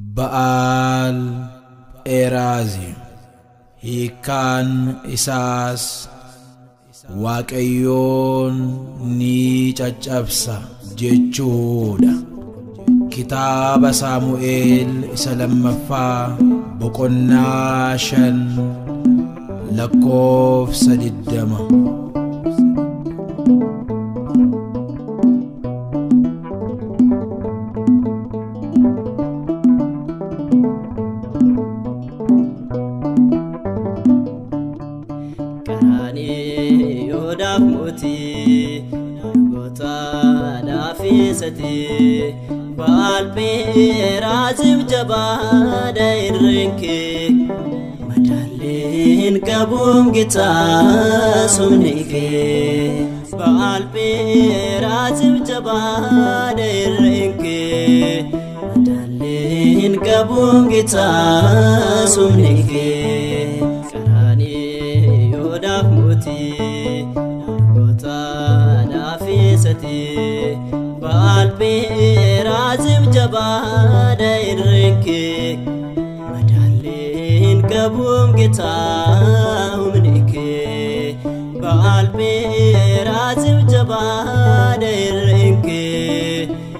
Ba'al Erazi hiikaan isaas Waaqayyoon ni caccabsa jechuudha. Kitaaba Saamu'eel isa lammaffaa boqonnaa 5 lakkoofsa 20. Ba'al Erazi jabada irrenke madalin kabum gita sunike. Ba'al Erazi jabada irrenke madalin kabum gita sunike. Karani yodaf muti gota nafisati. Ba'al Erazi jabada irrenke madalin kabum gita umnike. Ba'al Erazi jabada irrenke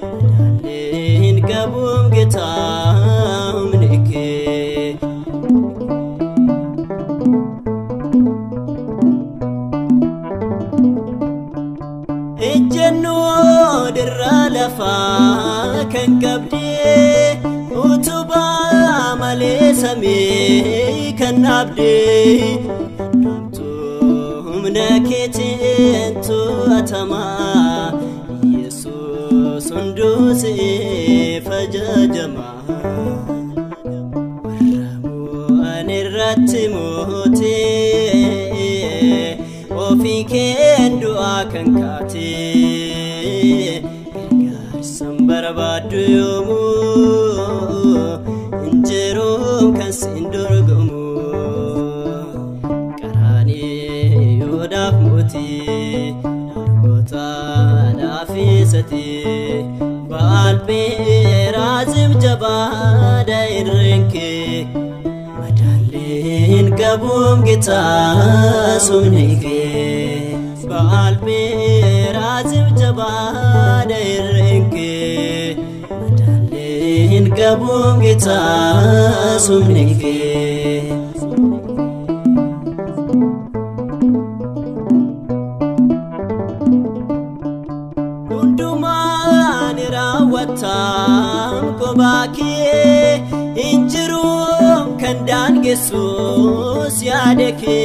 madalin kabum gita umnike. Ejjennu dirra lafa kan qabde utuba malee samii kan abde humna keetiin to'atama Yesuus hunduusee fajajama. Warra irratti mootee ofii keen du'aa kan kaatee gargaarsan barbaaddu yoomuu injiruun kan siin dorgomu. Qaraanii yoodaaf mootii goota naafisati. Ba'al Erazi jabada irrenke madalin kabum gita sunike. Ba'al Erazi jabada irrenke madalin kabum gita sunike. Hundumaan raawwatam kobake injiruun kan daangessuus yaadake.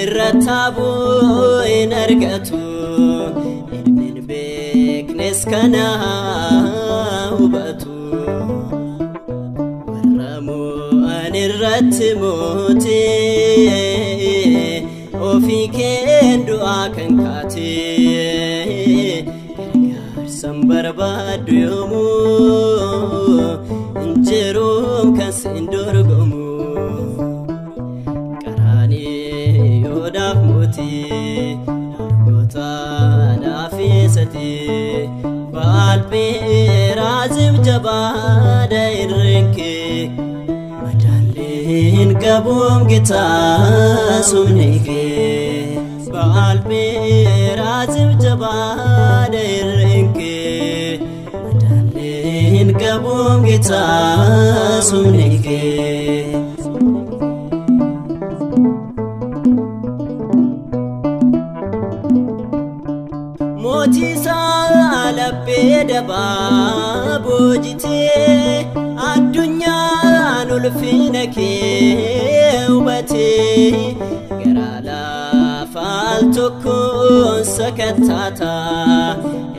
Irrattabuu hin argatu ilmin beeknes kana hubatu. Warra mo'an irratti mootee ofii keen du'aa kan kaatee gargaarsan barbaaddu yoomuu injiruun kan siin dorgomu. Goota naafisati. Ba'al Erazi jabada irrenke madalin kabum gita sunike. Ba'al Erazi jabada irrenke madalin kabum gita sunike. Mootisa laphee dabaa boojitee addunyaan ulfina kee hubatee garaa lafaal tokkoon sakattaata.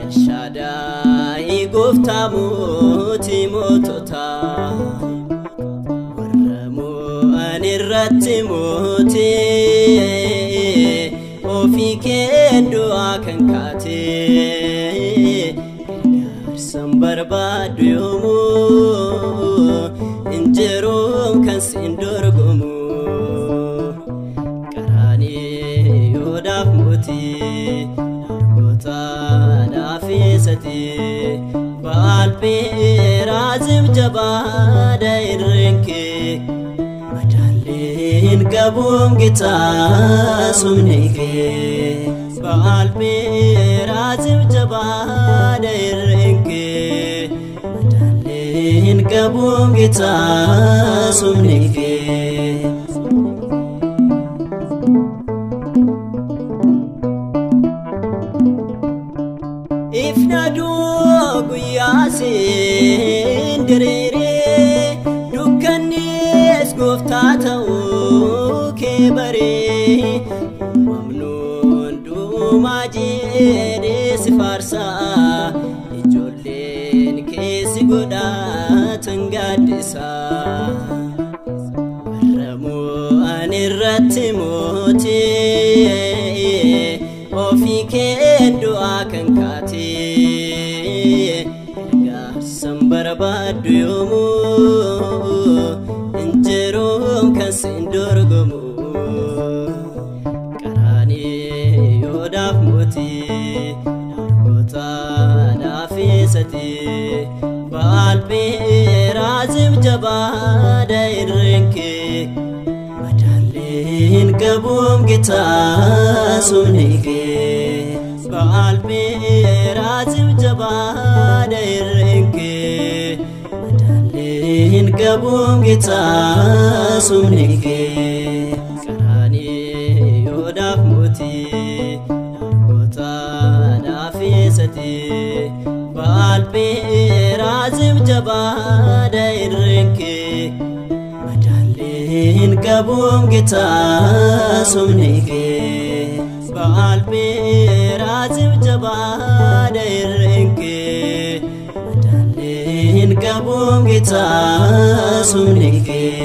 Elshaadaayi gooftaa mootii moototaa. Warra mo'an irratti mootee ofii keen du'aa kan kaatee gargaarsan barbaaddu yoomuu injiruun kan siin dorgomu. Qaraanii yoodaaf mootii goota naafisati. Ba'al Baalbee raazim jabaadha irreenkee madaalleen qabuun gitaa sumnikee Baalbee raazim jabaadha irreenkee madaalleen qabuun gitaa sumnikee Guyyaasiin diriiree dukkannis gooftaa ta'uu kee baree mamnuun dhumaa jedhee si faarsaa ijoolleen keessi godhatan gaaddisaa warra mo'an irratti mootee ofii kee du'aa kan kaatee barbaadu yoomuu injiruun kan siin dorgomu qaraanii yoodaaf mootii dargootaadhaaf eessatii Baalbee raazim jabaadha irreenkee madaalleen qabuun gitaa sumnikee Baalbee raazim jabaadha irreenkee madaalleen qabuun gitaa sumnikee qaraanii yoodaaf mootii dargootaadhaaf eessatii Baalbee raazim jabaadha irreenkee madaalleen qabuun gitaa sumnikee Baalbee raazim jabaadha irreenkee madaalleen qabuun gitaa sumnikee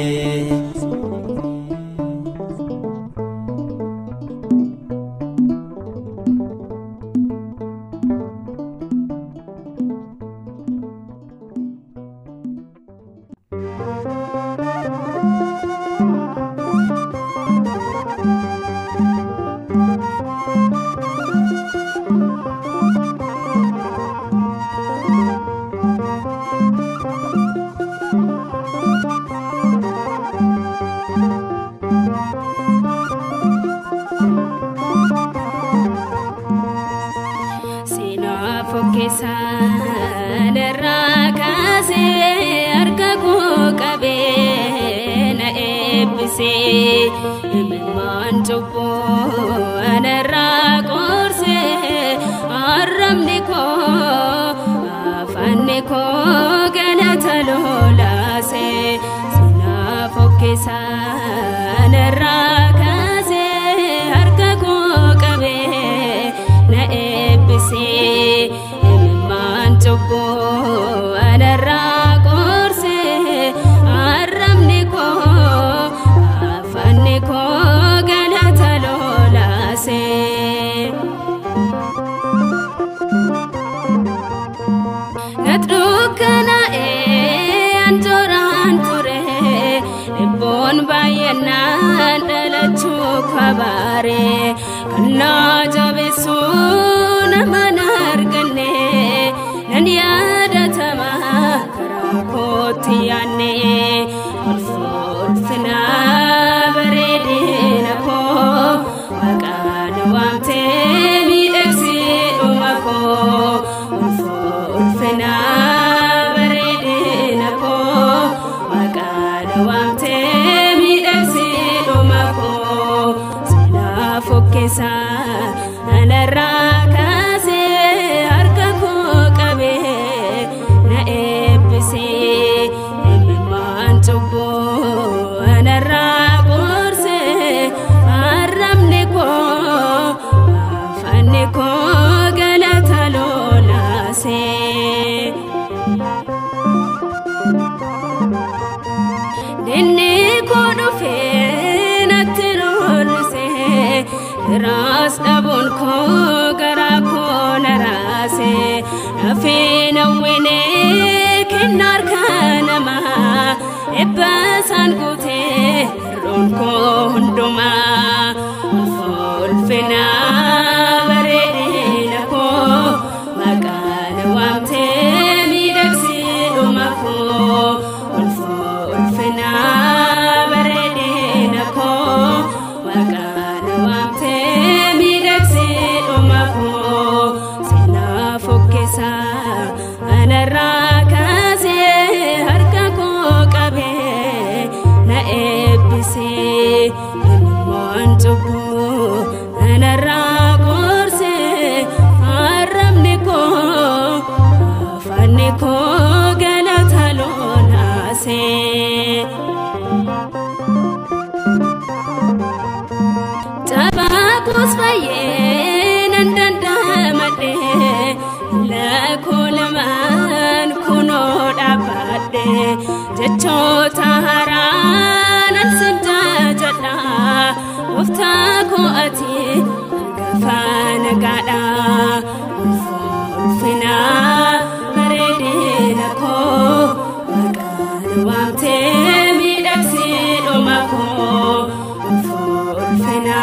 Ras dabon ko gara ko narase nafina wene kinar kanama ebasan kute ron ko hunduma fulfina barena ko magana wamte mi daksi lolaase. Tabakus fayyeen dandamade lakolaman kuno dhabadde jechoota haraanan sinta jedha uftaa koo ati gafaan gaadha ulfina bareedina koo maqaan waamtee miidhagsiidhuma koo ulfina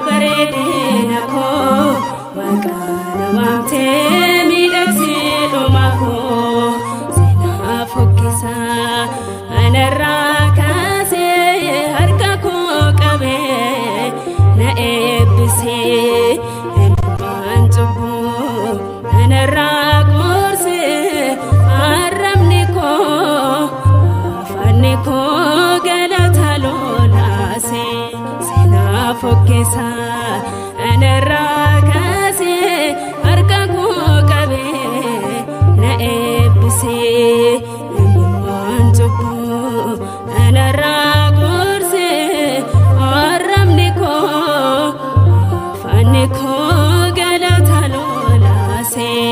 bareedina koo maqaan waamtee miidhagsiidhuma koo seenaa fokkisaa anarraa kaasee harka koo qabee na eebbisee eenyumaan cubbuu anarraa goorsee arrabni koo afaanni koo galata lolaasee seenaa fokkisaa anarraa kaasee harka koo qabee na eebbisee eenyumaan cubbuu anarraa goorsee arrabni koo afaanni koo galata lolaasee.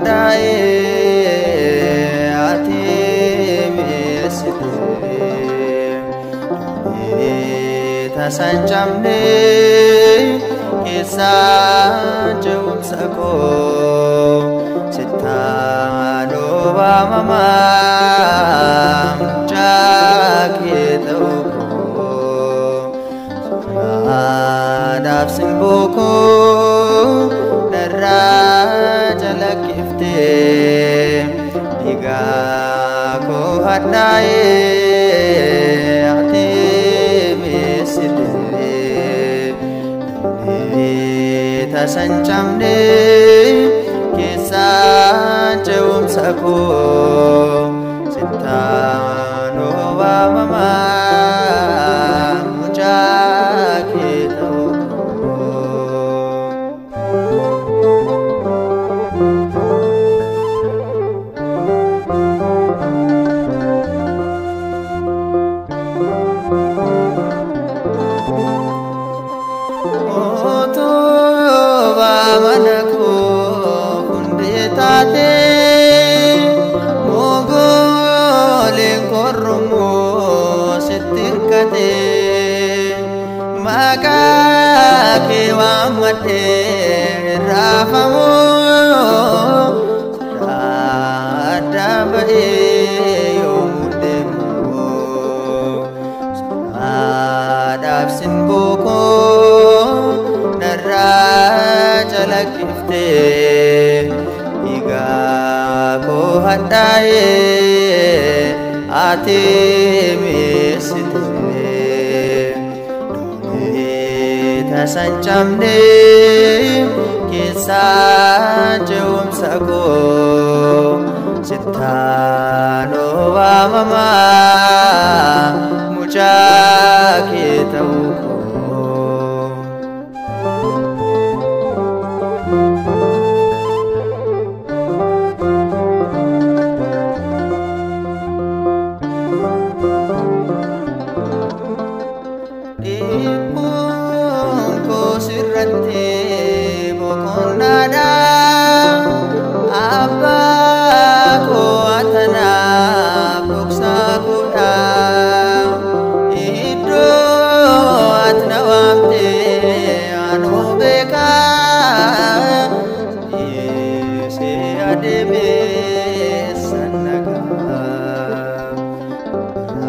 hadhaa'e ati mi'eessite tasan cabne keessa je'umsa koo sittaan waamamaa mucaa kee ta'uu koo adaaf simboo koo narraa jalakkiftee dhiigaa koo hadhaa'e ati mi'eessite tasan cabne keessa je'umsa koo sittaan waamamaa mucaa kee ta'uu manako hundee taate mogoleen korrumoo sitti hirkate maqaa kee waammadhee raafamoo adda ba'ee yoomuu deemoo adaaf simboo koo narraa jalakkiftee dhiigaa koo hadhaa'e ati mi'eessite tasan cabne keessa je'umsa koo sittaan waamamaa mucaa kee ta'uu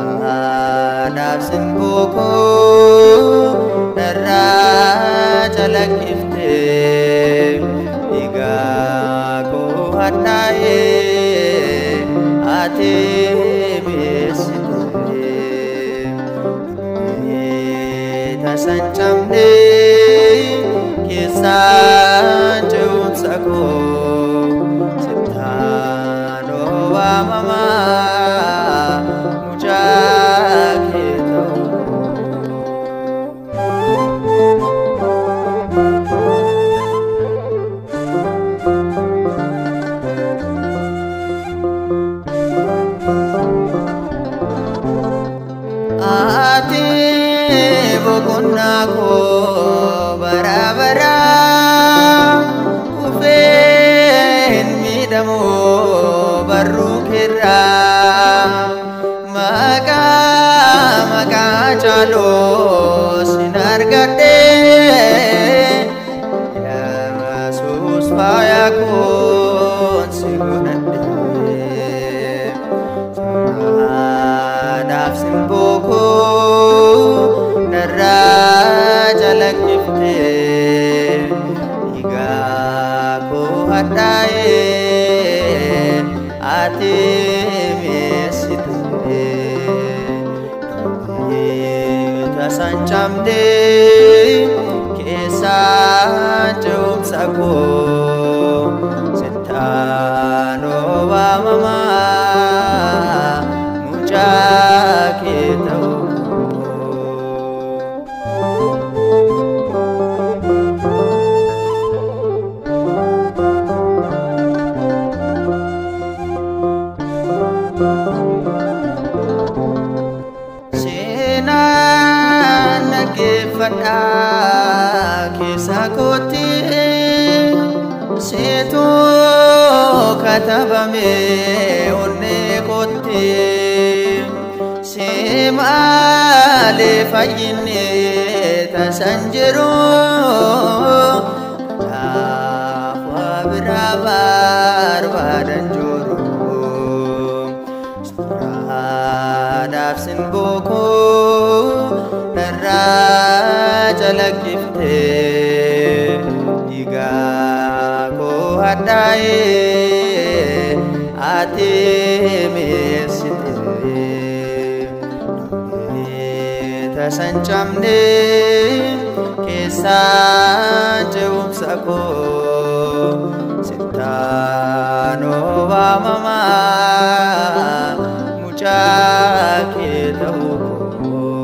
adaaf simboo koo narraa jalakkiftee dhiigaa koo hadhaa'e ati mi'eessite tasan cabne keessa je'umsa koo sittaan waamamaa mucaa kee ta'uu ati boqonnaa koo bara baraa kufee hin miidhamu barruu keerraa maqaa caaloo sin argadhee Yesuus faayaa koon si godhadhee adaaf simboo koo narraa jalakkiftee dhiigaa koo hadhaa'e ati mi'eessite tasan cabne keessa je'umsa koo sittaan waamamaa mucaa kee ta'uu dhaggeeffadhaa keessa kootti seetuu katabame onne kotti simale fayyinne tasanjiru lafa bira barbaadan jiru suraadhaaf sin booko narraa jalaqifte dhiigaa koo hadhaa'ee ati meessite tasan camne keessaa je'umsa koo sittaanoo waamamaa mucaa kee ta'uu koo.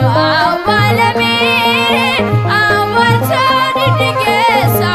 Awalami awal tadi dikesa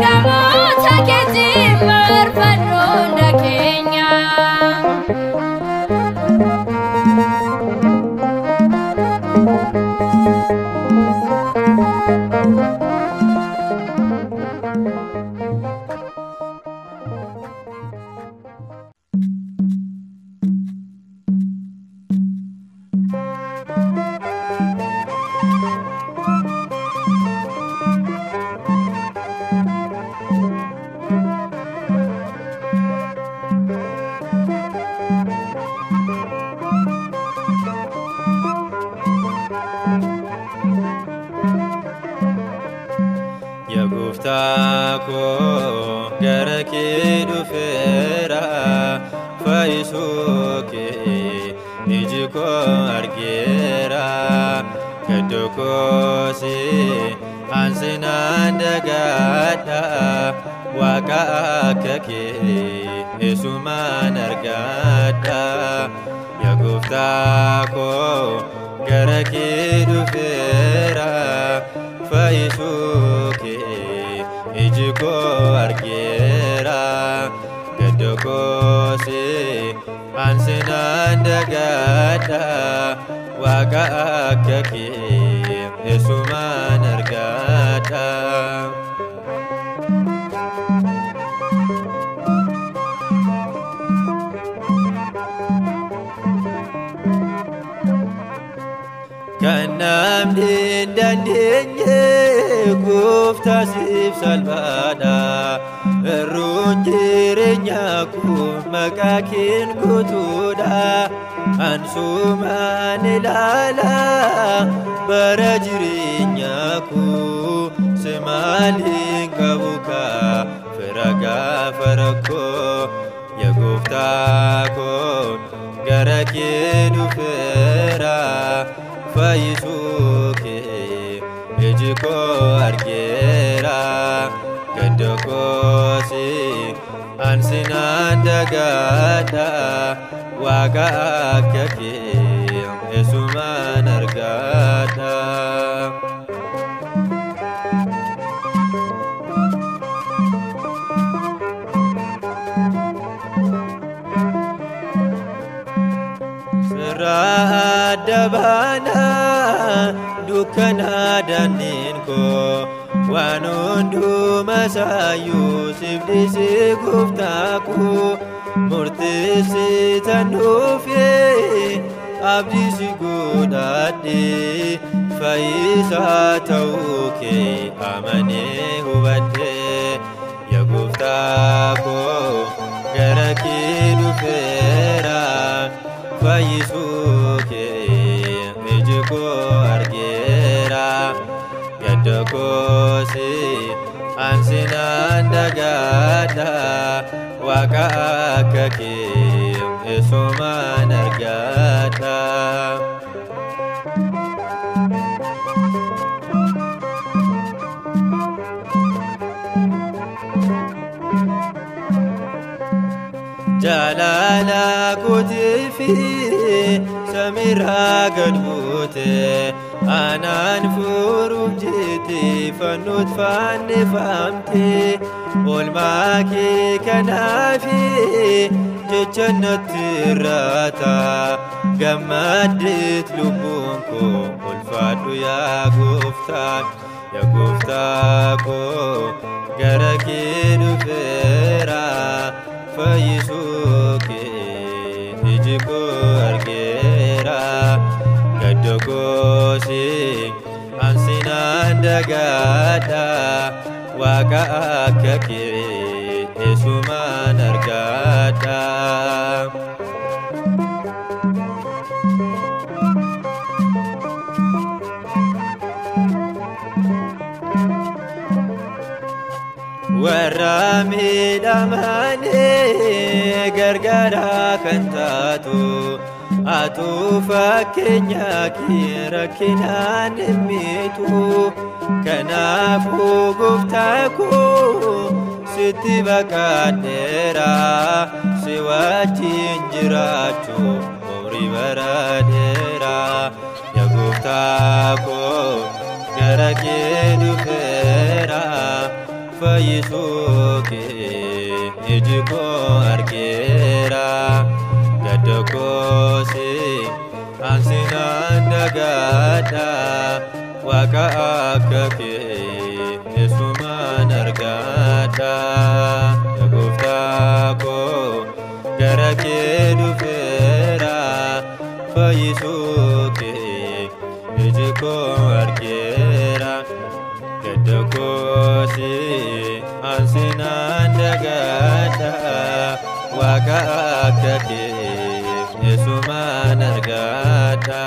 Ergamoota keetiin faarfadhu hunda keenya. Yagoftako garake dufera faisuke ijiko argera kadoko si ansinanda gada waka kake esuman argada Yagoftako garake dufera faisuke ijiko argera kadoko si ansinanda gada waka kake esuman argada Kanam dindandenye gufta sif salvada runjirenyaku makakin kutuda ansuman ilala barajirenyaku semalin kabuka feraga farako Yagoftako garake dufera faisuke ijiko argera kadoko si ansinanda gada waka kake esuman argada Dabana dukana daninko wanundu masayu sifdisi guftaku murtisi tanufi abdisi godade faisa tauke amane hubade Yagoftako garake dufera faisuke ijiko argera kadoko si ansinanda gada waka kake esuman argada Jalala kutifi samira gadbute anan furuf jiti fanut fanne famte olmaki kanafi jechannat rata gamadit lubunko ulfadu ya guftan Yagoftako garake dufera faisuke ijiko argera kadoko si ansinanda gada waka kake esuman argada warami damane gargara kantatu atu fakenya kirakinan mitu kanafu guftaku siti bakadera siwajin jirachu umri baradera Yagoftako garake dufera fayyisuuke iji koo argeera gadda koosi ansinaan dagaadha Waaqa akka kee eessumaan argaadha Gooftaa koo gara kee dhufeera fayyisuuke iji koo argeera gadda koosi ansinaan dagaadha Waaqa akka kee eessumaan argaadha